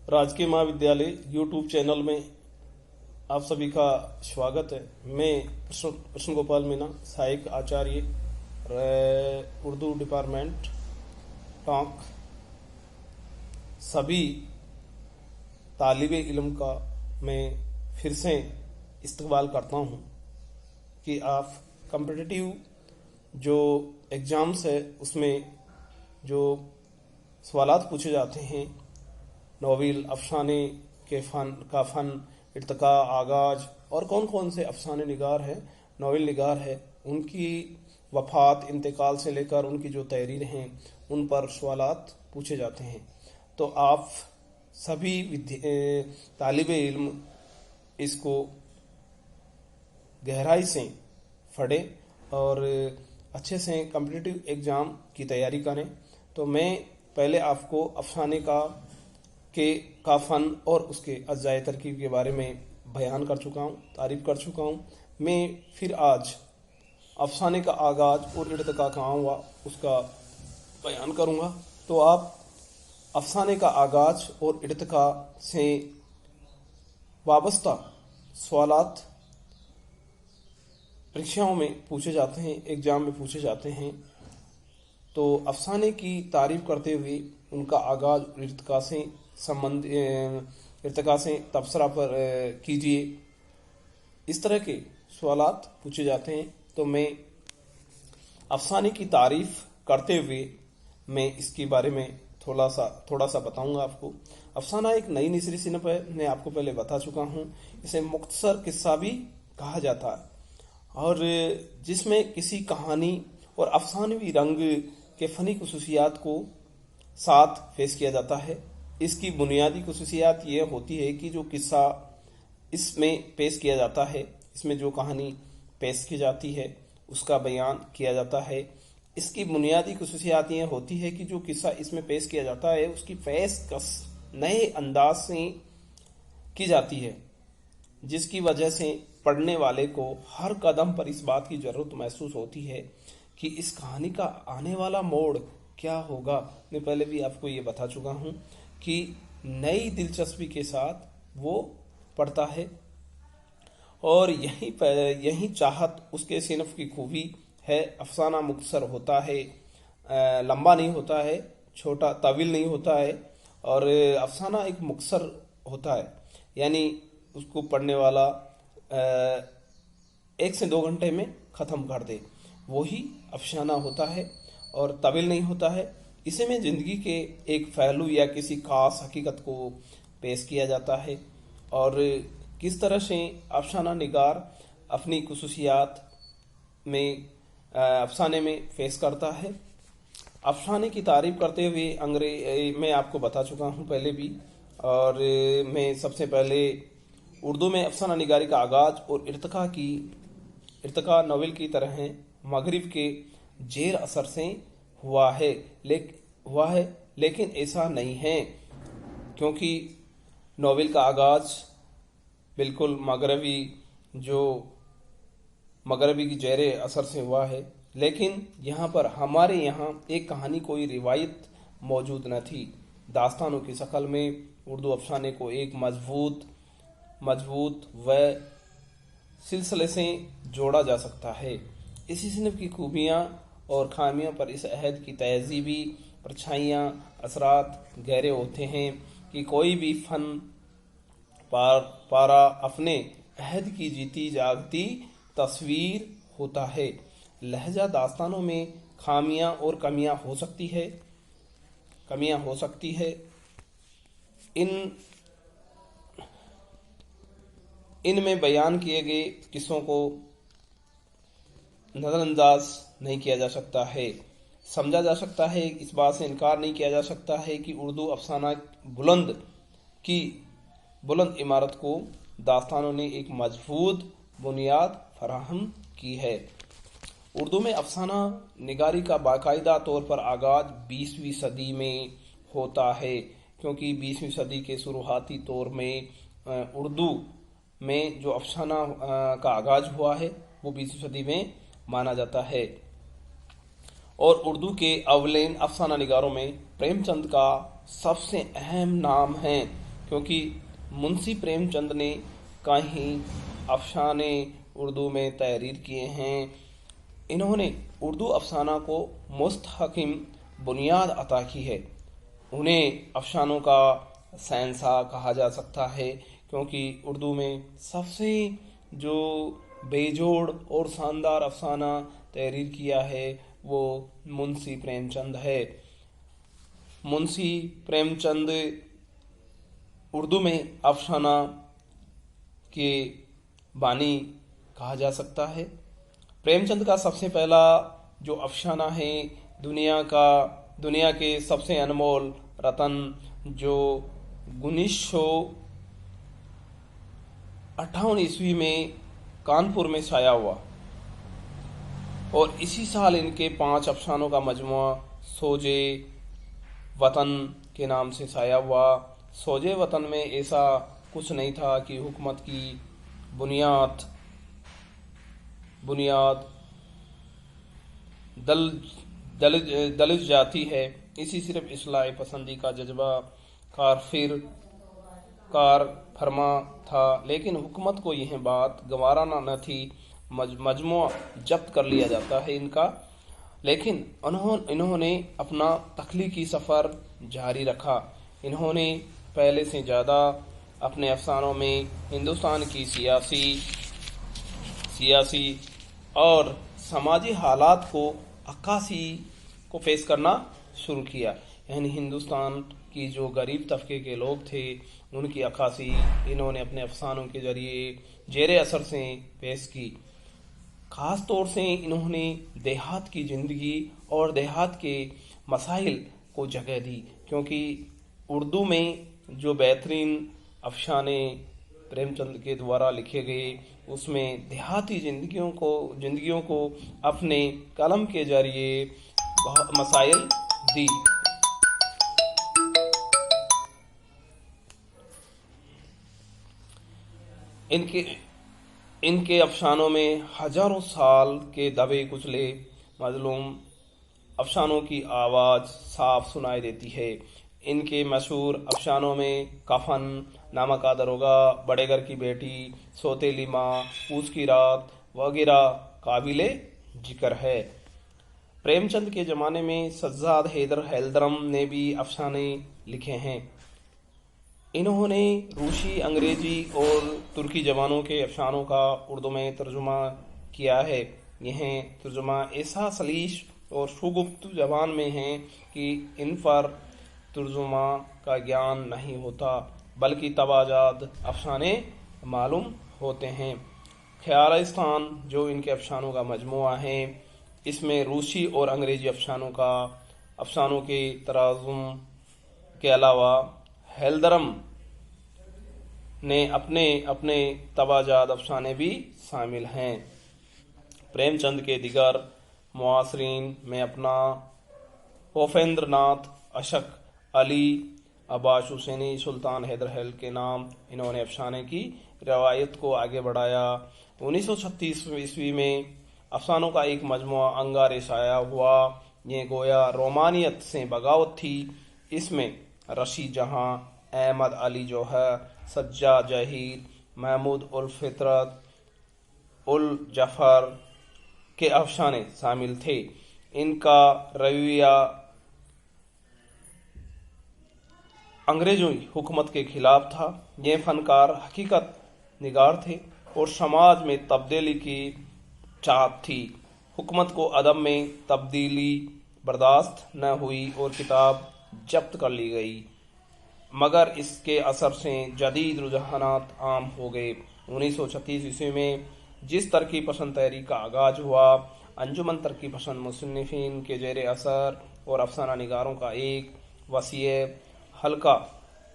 राजकीय महाविद्यालय YouTube channel में आप सभी का स्वागत है। मैं कृष्ण गोपाल मीना, सहायक आचार्य उर्दू डिपार्टमेंट टोंक, सभी तालिबे इल्म का मैं फिर से इस्तकबाल करता हूँ कि आप कम्पिटिटिव जो एग्ज़ाम्स है उसमें जो सवालात पूछे जाते हैं, नॉवेल, अफसाने के फन, इर्तिका, आगाज और कौन कौन से अफसाने निगार हैं, नॉवेल निगार है, उनकी वफ़ात, इंतकाल से लेकर उनकी जो तहरीर हैं उन पर सवालात पूछे जाते हैं। तो आप सभी तालिबे इल्म इसको गहराई से पढ़ें और अच्छे से कम्पिटिटिव एग्ज़ाम की तैयारी करें। तो मैं पहले आपको अफसाने का फ़न और उसके अज्जाए तरकीब के बारे में बयान कर चुका हूँ, तारीफ़ कर चुका हूँ। मैं फिर आज अफसाने का आगाज़ और इर्तिका कहाँ हुआ उसका बयान करूँगा। तो आप अफसाने का आगाज़ और इर्तिका से वाबस्ता सवालात परीक्षाओं में पूछे जाते हैं, एग्ज़ाम में पूछे जाते हैं। तो अफसाने की तारीफ़ करते हुए उनका आगाज़ इर्तिका से तबसरा पर कीजिए, इस तरह के सवालात पूछे जाते हैं। तो मैं अफसाने की तारीफ़ करते हुए मैं इसके बारे में थोड़ा सा बताऊंगा आपको। अफसाना एक नई निसरी सिनफ है, मैं आपको पहले बता चुका हूँ। इसे मुख्तसर किस्सा भी कहा जाता है और जिसमें किसी कहानी और अफसानवी रंग के फ़नी खुसूसियात को साथ पेश किया जाता है। इसकी बुनियादी खुसूसियात ये होती है कि जो किस्सा इसमें पेश किया जाता है, इसमें जो कहानी पेश की जाती है उसका बयान किया जाता है। इसकी बुनियादी खुसूसियात ये होती है कि जो किस्सा इसमें पेश किया जाता है उसकी पेशकश नए अंदाज से की जाती है, जिसकी वजह से पढ़ने वाले को हर कदम पर इस बात की ज़रूरत महसूस होती है कि इस कहानी का आने वाला मोड़ क्या होगा। मैं पहले भी आपको ये बता चुका हूँ कि नई दिलचस्पी के साथ वो पढ़ता है और यही चाहत उसके सिनफ की खूबी है। अफसाना मुख्तसर होता है, लंबा नहीं होता है, छोटा तवील नहीं होता है, और अफसाना एक मुख्तसर होता है, यानी उसको पढ़ने वाला 1 से 2 घंटे में ख़त्म कर दे, वही अफसाना होता है और तवील नहीं होता है। इसी में ज़िंदगी के एक पहलू या किसी खास हकीकत को पेश किया जाता है और किस तरह से अफसाना निगार अपनी खुसूसियात में अफसाने में पेश करता है। अफसाने की तारीफ़ करते हुए मैं आपको बता चुका हूँ पहले भी, और मैं सबसे पहले उर्दू में अफसाना निगारी का आगाज़ और इर्तिका नॉवेल की तरह मगरिब के जेर असर से हुआ है, लेकिन ऐसा नहीं है, क्योंकि नॉवेल का आगाज़ बिल्कुल मगरबी की जेर असर से हुआ है। लेकिन यहाँ पर हमारे यहाँ एक कहानी, कोई रिवायत मौजूद न थी। दास्तानों की शक्ल में उर्दू अफसाने को एक मजबूत व सिलसिले से जोड़ा जा सकता है। इसी सिनफ की खूबियाँ और खामियों पर इस अहद की तहज़ीबी परछाइयाँ, असरात गहरे होते हैं कि कोई भी फ़न पारा अपने अहद की जीती जागती तस्वीर होता है। लहजा दास्तानों में खामियाँ और कमियाँ हो सकती है। इनमें बयान किए गए किस्सों को नज़रअंदाज नहीं किया जा सकता है, समझा जा सकता है। इस बात से इनकार नहीं किया जा सकता है कि उर्दू अफसाना बुलंद इमारत को दास्तानों ने एक मजबूत बुनियाद फराहम की है। उर्दू में अफसाना निगारी का बाकायदा तौर पर आगाज़ 20वीं सदी में होता है, क्योंकि 20वीं सदी के शुरुआती दौर में उर्दू में जो अफसाना का आगाज़ हुआ है वो 20वीं सदी में माना जाता है। और उर्दू के अवलेन अफसाना निगारों में प्रेमचंद का सबसे अहम नाम है। क्योंकि मुंशी प्रेमचंद ने कई अफसाने उर्दू में तहरीर किए हैं। इन्होंने उर्दू अफसाना को मुस्तहकम बुनियाद अता की है। उन्हें अफसानों का शहंशाह कहा जा सकता है, क्योंकि उर्दू में सबसे जो बेजोड़ और शानदार अफसाना तहरीर किया है वो मुंशी प्रेमचंद है। मुंशी प्रेमचंद उर्दू में अफसाना के बानी कहा जा सकता है। प्रेमचंद का सबसे पहला जो अफसाना है दुनिया के सबसे अनमोल रतन, जो 1958 ईस्वी में कानपुर में छाया हुआ, और इसी साल इनके 5 अफसानों का मजमुआ सोजे वतन के नाम से छाया हुआ। सोजे वतन में ऐसा कुछ नहीं था कि हुकूमत की बुनियाद दलित जाती है, इसी सिर्फ इस्लाह पसंदी का जज्बा कार फरमा था। लेकिन हुकूमत को यह बात गवारा न थी, मजमुआ जब्त कर लिया जाता है इनका। लेकिन इन्होंने अपना तख्लीकी सफ़र जारी रखा। इन्होंने पहले से ज़्यादा अपने अफसानों में हिंदुस्तान की सियासी और समाजी हालात को अक्कासी को पेश करना शुरू किया। यानी हिंदुस्तान की जो गरीब तबके के लोग थे उनकी अक्कासी इन्होंने अपने अफसानों के जरिए जेरे असर से पेश की। ख़ास तौर से इन्होंने देहात की ज़िंदगी और देहात के मसाइल को जगह दी, क्योंकि उर्दू में जो बेहतरीन अफसाने प्रेमचंद के द्वारा लिखे गए उसमें देहाती जिंदगियों को अपने कलम के जरिए मसाइल दी। इनके अफसानों में हजारों साल के दबे कुचले मजलूम अफसानों की आवाज़ साफ सुनाई देती है। इनके मशहूर अफसानों में कफन, नमक का दरोगा, बड़े घर की बेटी, सौतेली माँ, पूस की रात वगैरह काबिले जिक्र है। प्रेमचंद के ज़माने में सज्जाद हैदरम ने भी अफसाने लिखे हैं। इन्होंने रूसी, अंग्रेजी और तुर्की ज़बानों के अफसानों का उर्दू में तर्जुमा किया है। यह तर्जुमा ऐसा सलीस और सुगुप्त ज़बान में है कि इन पर तर्जुमा का ज्ञान नहीं होता, बल्कि तबाजात अफसाने मालूम होते हैं। ख्यालिस्तान जो इनके अफसानों का मजमुआ है, इसमें रूसी और अंग्रेजी अफसानों के तराजुम के अलावा हैदरम ने अपने तबाजात अफसाने भी शामिल हैं। प्रेमचंद के दिगर मुआसरीन में अपना होफेंद्र नाथ, अशक अली, अब्बास हुसैनी, सुल्तान हैदर के नाम इन्होंने अफसाने की रवायत को आगे बढ़ाया। 1936 ईस्वी में अफसानों का एक मजमुआ अंगारे शाया हुआ। ये गोया रोमानियत से बगावत थी। इसमें रशीद जहां, अहमद अली जौहर, सज्जाद जहीर, महमूद उल फितरत, उल जफर के अफसाने शामिल थे। इनका रवैया अंग्रेजों हुकूमत के खिलाफ था। ये फनकार हकीकत निगार थे और समाज में तब्दीली की चाहत थी। हुकूमत को अदब में तब्दीली बर्दाश्त न हुई और किताब जब्त कर ली गई, मगर इसके असर से जदीद रुझानात आम हो गए। 1936 ईस्वी में जिस तरक्की पसंद तहरीक का आगाज हुआ, अंजुमन तरक्की पसंद मुसन्निफीन के जेर असर और अफसाना निगारों का एक वसीए हल्का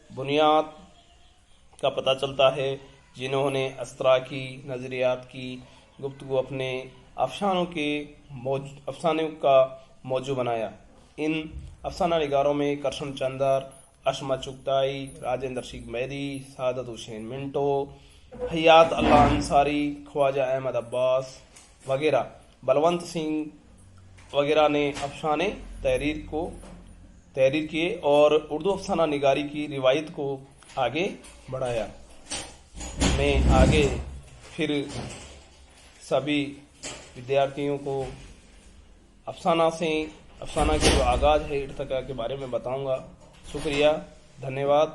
बुनियाद का पता चलता है, जिन्होंने अस्त्राकी नज़रियात की गुफ्तगू अपने अफसानों का मौजू बनाया। इन अफसाना निगारों में करशन चंदर, अशमत चुगताई, राजेंद्र सिंह मैदी, सादत हुसैन मिंटो, हयात अल्लाह अंसारी, ख्वाजा अहमद अब्बास वगैरह, बलवंत सिंह वगैरह ने अफसाने तहरीर किए और उर्दू अफसाना निगारी की रिवायत को آگے بڑھایا۔ میں آگے پھر سبھی ودیارتھیوں کو افسانہ کے جو آغاز ہے ارتقا کے بارے میں بتاؤں گا۔ شکریہ، دھنیہ واد۔